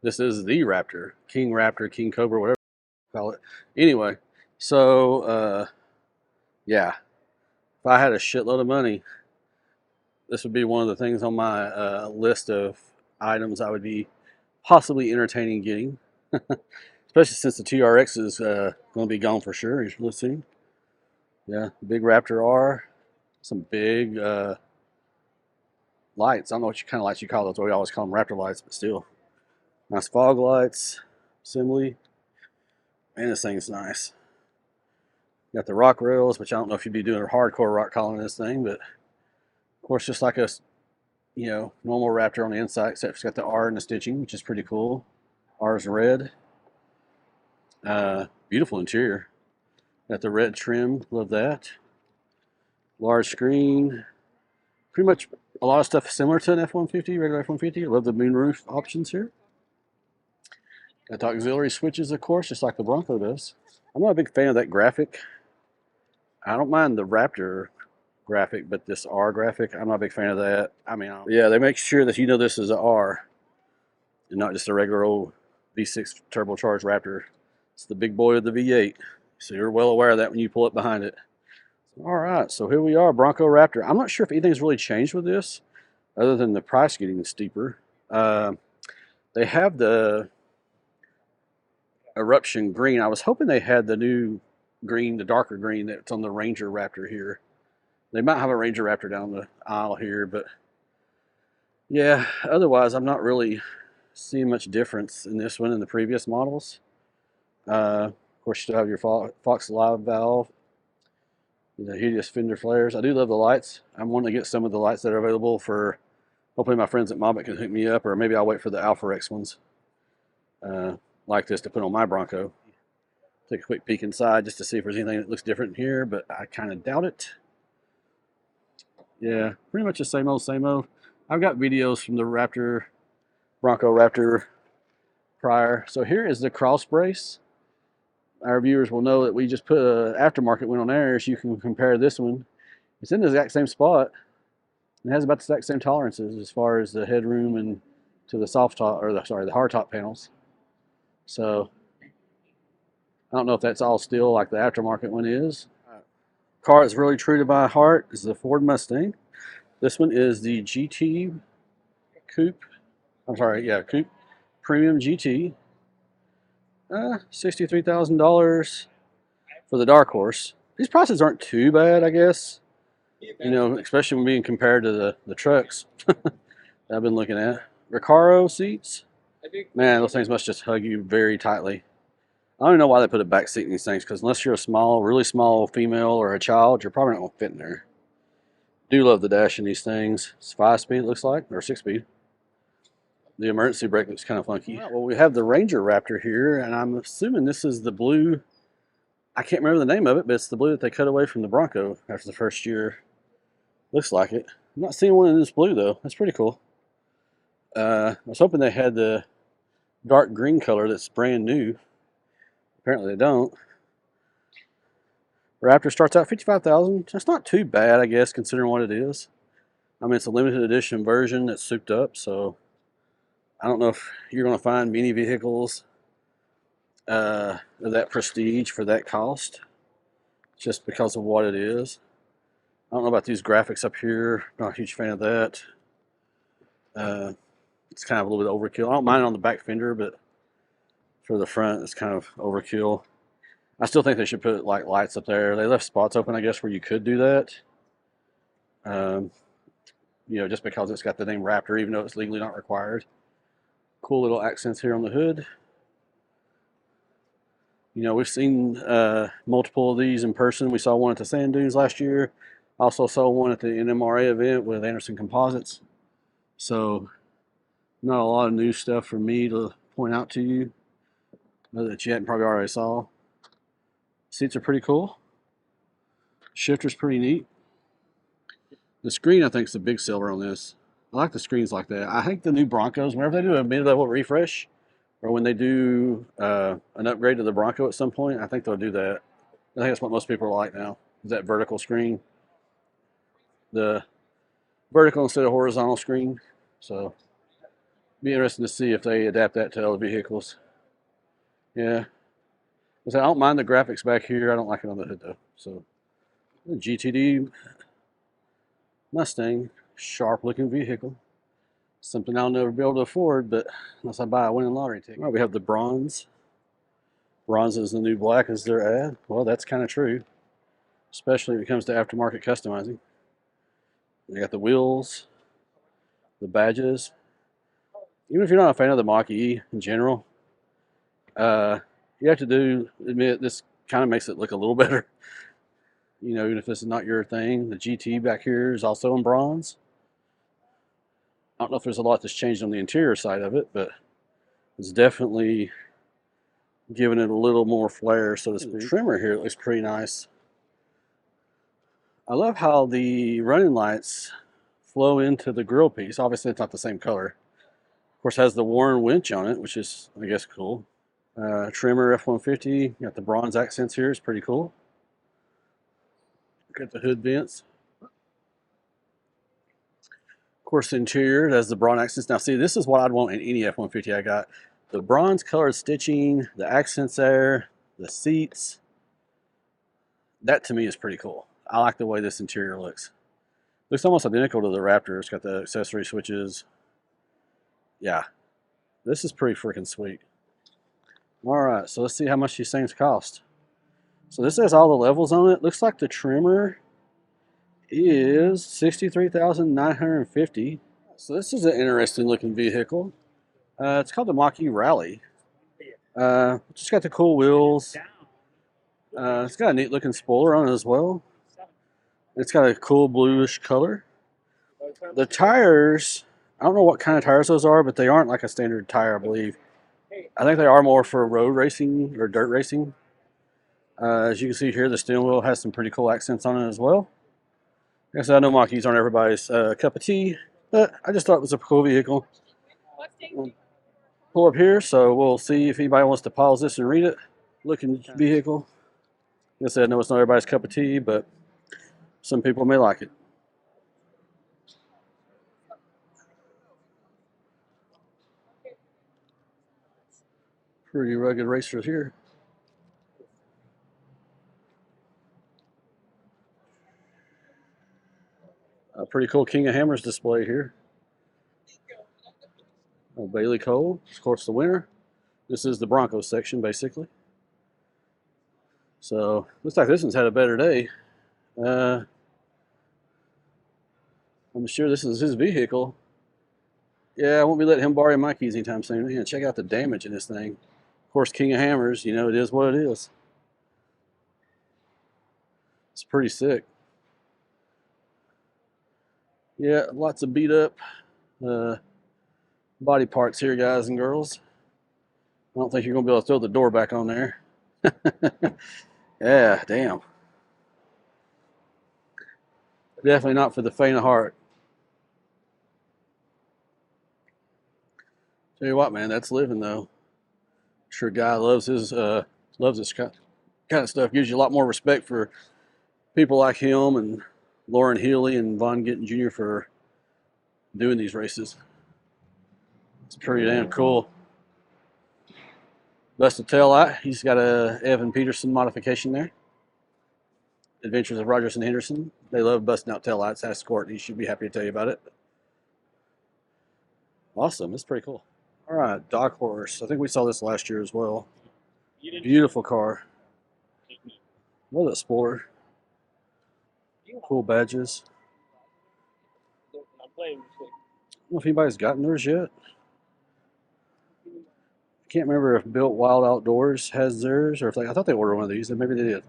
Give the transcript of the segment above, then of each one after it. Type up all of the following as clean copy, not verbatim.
This is the Raptor, King Cobra, whatever you call it. Anyway, so yeah, if I had a shitload of money, this would be one of the things on my list of items I would be possibly entertaining getting. Especially since the TRX is going to be gone for sure really soon. Yeah, big Raptor R, some big lights. I don't know what kind of lights you call those. We always call them Raptor lights, but still. Nice fog lights, assembly. Man, this thing's nice. Got the rock rails, which I don't know if you'd be doing a hardcore rock calling this thing, but of course, just like a normal Raptor on the inside, except it's got the R in the stitching, which is pretty cool. R is red. Beautiful interior. Got the red trim, love that. Large screen. Pretty much a lot of stuff similar to an F-150, regular F-150. Love the moonroof options here. Got the auxiliary switches, of course, just like the Bronco does. I'm not a big fan of that graphic. I don't mind the Raptor graphic, but this R graphic, I'm not a big fan of that. Yeah, they make sure that you know this is an R and not just a regular old V6 turbocharged Raptor. It's the big boy of the V8, so you're well aware of that when you pull up behind it. All right, so here we are, Bronco Raptor. I'm not sure if anything's really changed with this, other than the price getting steeper. They have the eruption green. I was hoping they had the new green, the darker green that's on the Ranger Raptor here. They might have a Ranger Raptor down the aisle here, but yeah, otherwise I'm not really seeing much difference in this one and the previous models. Of course, you still have your Fox Live valve, the hideous fender flares. I do love the lights. I'm wanting to get some of the lights that are available for, hopefully my friends at Maverick can hook me up, or maybe I'll wait for the Alpha X ones like this to put on my Bronco. Take a quick peek inside just to see if there's anything that looks different here, but I kind of doubt it. Yeah, pretty much the same old, same old. I've got videos from the Bronco Raptor prior. So here is the cross brace. Our viewers will know that we just put an aftermarket one on there, so you can compare this one. It's in the exact same spot. It has about the exact same tolerances as far as the headroom and to the soft top, or the hard top panels. So I don't know if that's all steel like the aftermarket one is. Car that's really true to my heart is the Ford Mustang. This one is the GT Coupe. Coupe Premium GT. $63,000 for the Dark Horse. These prices aren't too bad, I guess. You know, especially when being compared to the trucks that I've been looking at. Recaro seats. Man, those things must just hug you very tightly. I don't even know why they put a back seat in these things, because unless you're a small, really small female or a child, you're probably not going to fit in there. Do love the dash in these things. It's 5-speed, it looks like, or 6-speed. The emergency brake looks kind of funky. Right, well, we have the Ranger Raptor here, and I'm assuming this is the blue. I can't remember the name of it, but it's the blue that they cut away from the Bronco after the first year. Looks like it. I'm not seeing one in this blue, though. That's pretty cool. I was hoping they had the dark green color that's brand new. Apparently they don't. Raptor starts out $55,000. That's not too bad, I guess, considering what it is. I mean, it's a limited edition version that's souped up, so I don't know if you're going to find many vehicles of that prestige for that cost, just because of what it is. I don't know about these graphics up here. Not a huge fan of that. It's kind of a little bit overkill. I don't mind it on the back fender, but for the front, it's kind of overkill. I still think they should put like lights up there. They left spots open, I guess, where you could do that. You know, just because it's got the name Raptor, even though it's legally not required. Cool little accents here on the hood. You know, we've seen multiple of these in person. We saw one at the Sand Dunes last year. Also saw one at the NMRA event with Anderson Composites. So, not a lot of new stuff for me to point out to you that you hadn't probably already saw. Seats are pretty cool. Shifter's pretty neat. The screen, I think, is the big seller on this. I like the screens like that. I think the new Broncos, whenever they do a mid-level refresh, or when they do an upgrade to the Bronco at some point, I think they'll do that. I think that's what most people are like now, is that vertical screen. The vertical instead of horizontal screen. So, Be interesting to see if they adapt that to other vehicles. Yeah. I don't mind the graphics back here. I don't like it on the hood though. So the GTD Mustang, sharp looking vehicle. Something I'll never be able to afford, but unless I buy a winning lottery ticket. All right, we have the bronze. Bronze is the new black as their ad. Well, that's kind of true, especially when it comes to aftermarket customizing. You got the wheels, the badges. Even if you're not a fan of the Mach-E in general, you have to admit this kind of makes it look a little better. You know, even if this is not your thing. The GT back here is also in bronze. I don't know if there's a lot that's changed on the interior side of it, but it's definitely giving it a little more flair, so to speak. The Tremor here looks pretty nice. I love how the running lights flow into the grill piece. Obviously, it's not the same color. Of course, it has the Warren winch on it, which is, I guess, cool. Tremor F-150, got the bronze accents here. It's pretty cool. Got the hood vents. Of course, the interior has the bronze accents. Now, see, this is what I'd want in any F-150 I got. The bronze colored stitching, the accents there, the seats. That, to me, is pretty cool. I like the way this interior looks. Looks almost identical to the Raptor. It's got the accessory switches. Yeah, this is pretty freaking sweet. All right, so let's see how much these things cost. So this has all the levels on it. Looks like the Tremor is $63,950. So this is an interesting looking vehicle. It's called the Mach-E Rally. Just got the cool wheels. It's got a neat looking spoiler on it as well. It's got a cool bluish color. The tires, I don't know what kind of tires those are, but they aren't like a standard tire, I believe. I think they are more for road racing or dirt racing. As you can see here, the steering wheel has some pretty cool accents on it as well. Like I said, I know Mach-E's aren't everybody's cup of tea, but I just thought it was a cool vehicle. We'll pull up here, so we'll see if anybody wants to pause this and read it. Looking vehicle. Like I said, I know it's not everybody's cup of tea, but some people may like it. Pretty rugged racers here. A pretty cool King of Hammers display here. Bailey Cole, of course, the winner. This is the Bronco section, basically. So, looks like this one's had a better day. I'm sure this is his vehicle. Yeah, I won't be letting him borrow my keys anytime soon. Yeah, check out the damage in this thing. Of course, King of Hammers, you know, it is what it is. It's pretty sick. Yeah, lots of beat up body parts here, guys and girls. I don't think you're going to be able to throw the door back on there. Yeah, damn. Definitely not for the faint of heart. Tell you what, man, that's living though. I'm sure guy loves this kind of stuff. Gives you a lot more respect for people like him and Lauren Healy and Von Gittin Jr. for doing these races. It's pretty damn cool. Busted tail light. He's got a Evan Peterson modification there. Adventures of Rogers and Henderson. They love busting out tail lights. Ask Court. He should be happy to tell you about it. Awesome. That's pretty cool. All right, Dark Horse. I think we saw this last year as well. Beautiful car. Love that spoiler. Cool badges. I don't know if anybody's gotten theirs yet. I can't remember if Built Wild Outdoors has theirs or if I thought they ordered one of these, and maybe they did.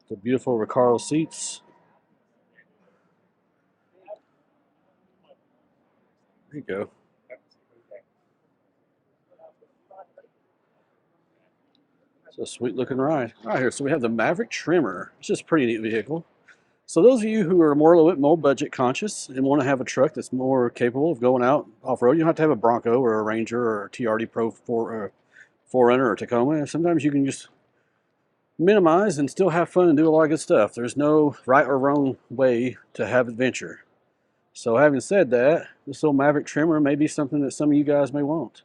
The beautiful Recaro seats. There you go. It's a sweet looking ride. All right, here, so we have the Maverick Tremor. It's just a pretty neat vehicle. So those of you who are a little bit more budget conscious and want to have a truck that's more capable of going out off-road, you don't have to have a Bronco or a Ranger or a TRD Pro 4Runner or Tacoma. Sometimes you can just minimize and still have fun and do a lot of good stuff. There's no right or wrong way to have adventure. So having said that, this little Maverick Tremor may be something that some of you guys may want.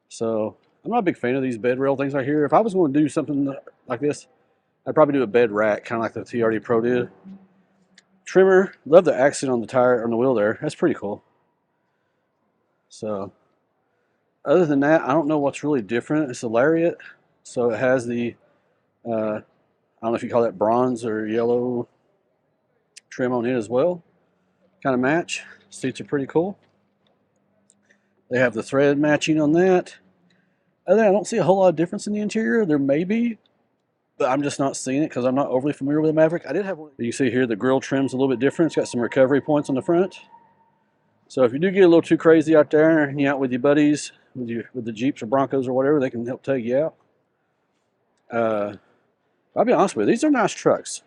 So I'm not a big fan of these bed rail things right here. If I was going to do something like this, I'd probably do a bed rack, kind of like the TRD Pro did. Trimmer, love the accent on the tire, on the wheel there. That's pretty cool. So other than that, I don't know what's really different. It's a Lariat, so it has the, I don't know if you call that bronze or yellow trim on it as well. Kind of match. Seats are pretty cool. They have the thread matching on that. Other than that, I don't see a whole lot of difference in the interior. There may be, but I'm just not seeing it because I'm not overly familiar with the Maverick. I did have one. You see here the grill trim's a little bit different. It's got some recovery points on the front. So if you do get a little too crazy out there and you're out with your buddies, with the Jeeps or Broncos or whatever, they can help take you out. I'll be honest with you, these are nice trucks.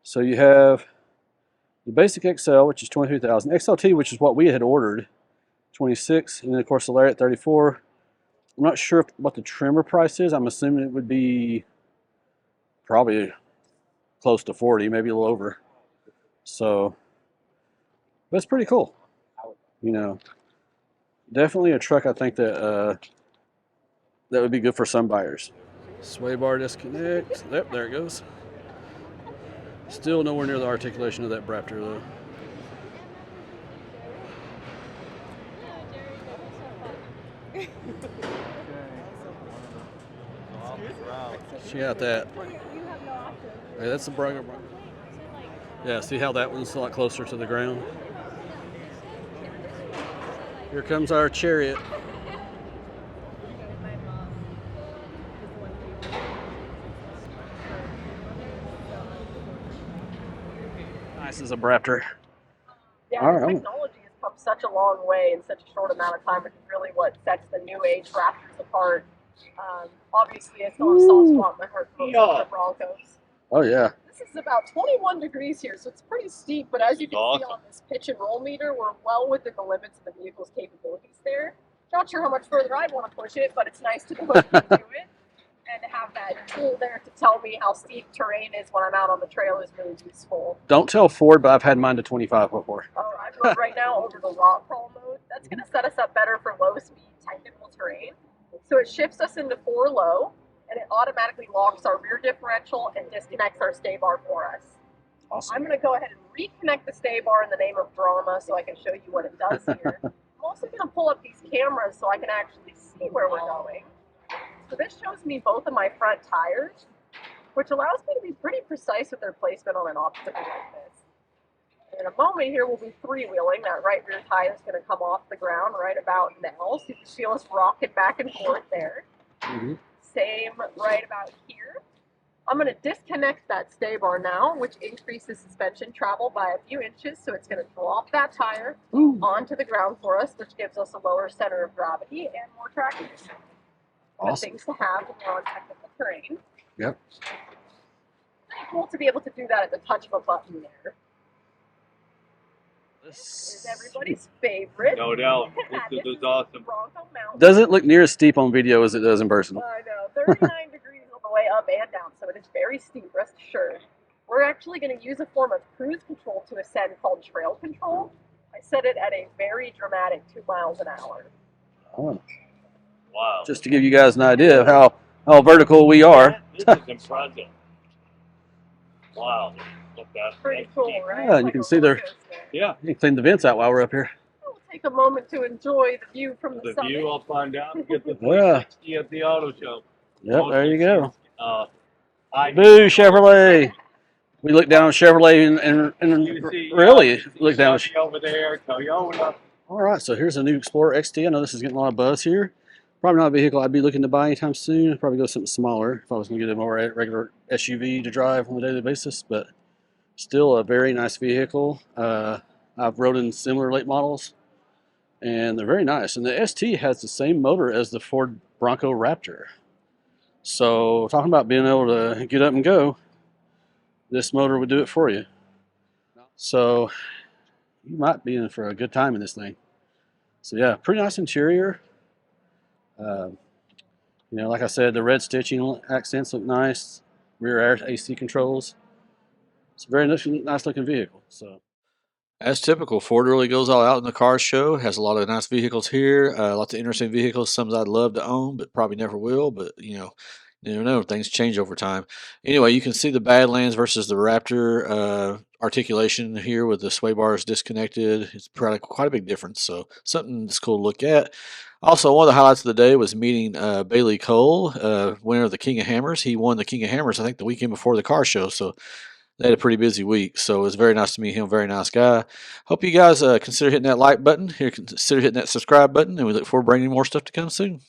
So you have the basic XL, which is 23,000, XLT, which is what we had ordered, 26, and then of course the Lariat 34. I'm not sure what the Tremor price is. I'm assuming it would be probably close to 40, maybe a little over. So that's pretty cool. You know, definitely a truck I think that that would be good for some buyers. Sway bar disconnect. Yep, there it goes. Still nowhere near the articulation of that Raptor though. She got that. Hey, that's the Bronco. Yeah, see how that one's a lot closer to the ground? Here comes our Chariot. Nice as a Raptor. Yeah, technology has come such a long way in such a short amount of time, which is really what sets the new age Raptors apart. Obviously, I still have a soft spot in my heart for the Broncos. Oh, yeah. This is about 21 degrees here, so it's pretty steep, but as you can see on this pitch and roll meter, we're well within the limits of the vehicle's capabilities there. Not sure how much further I'd want to push it, but it's nice to know I can do it. And to have that tool there to tell me how steep terrain is when I'm out on the trail is really useful. Don't tell Ford, but I've had mine to 25 before. I'm going right now over the raw crawl mode. That's going to set us up better for low speed technical terrain. So it shifts us into 4 low, and it automatically locks our rear differential and disconnects our stay bar for us. Awesome. I'm going to go ahead and reconnect the stay bar in the name of drama so I can show you what it does here. I'm also going to pull up these cameras so I can actually see where we're going. So this shows me both of my front tires, which allows me to be pretty precise with their placement on an obstacle like this. And in a moment here, we'll be three-wheeling. That right rear tire is going to come off the ground right about now. So you can feel us rocking back and forth there. Same right about here. I'm going to disconnect that stay bar now, which increases suspension travel by a few inches. So it's going to drop that tire onto the ground for us, which gives us a lower center of gravity and more traction. Awesome. Things to have when we're on technical terrain. Yep. Pretty cool to be able to do that at the touch of a button there. This is everybody's favorite. No doubt. This is awesome. Bronco Mountain. Doesn't look near as steep on video as it does in person. I know. 39 degrees on the way up and down, so it is very steep, rest assured. We're actually going to use a form of cruise control to ascend called trail control. I set it at a very dramatic 2 miles an hour. Oh. Wow. Just to give you guys an idea of how vertical we are. This is impressive. Wow. That's pretty cool, right? Yeah, and you can see their. Yeah. You can clean the vents out while we're up here. We'll take a moment to enjoy the view from the summit. The view, I'll find out and get the 360 at the auto show. Yep, there you go. Boo, Chevrolet. We look down on Chevrolet and really look down. Over there, Toyota. All right, so here's a new Explorer XT. I know this is getting a lot of buzz here. Probably not a vehicle I'd be looking to buy anytime soon. I'd probably go something smaller if I was going to get a more regular SUV to drive on a daily basis, but still a very nice vehicle. I've rode in similar late models, and they're very nice. And the ST has the same motor as the Ford Bronco Raptor. So talking about being able to get up and go, this motor would do it for you. So you might be in for a good time in this thing. So yeah, pretty nice interior. You know, like I said, the red stitching accents look nice. Rear air AC controls. It's a very nice looking vehicle. So As typical, Ford really goes all out in the car show. Has a lot of nice vehicles here, lots of interesting vehicles. Some I'd love to own, but probably never will. But you never know. Things change over time. Anyway, you can see the Badlands versus the Raptor articulation here with the sway bars disconnected. It's probably quite a big difference. So something that's cool to look at. Also, one of the highlights of the day was meeting Bailey Cole, winner of the King of Hammers. He won the King of Hammers, I think, the weekend before the car show. So they had a pretty busy week, so it was very nice to meet him. Very nice guy. Hope you guys consider hitting that like button. Consider hitting that subscribe button, and we look forward to bringing you more stuff to come soon.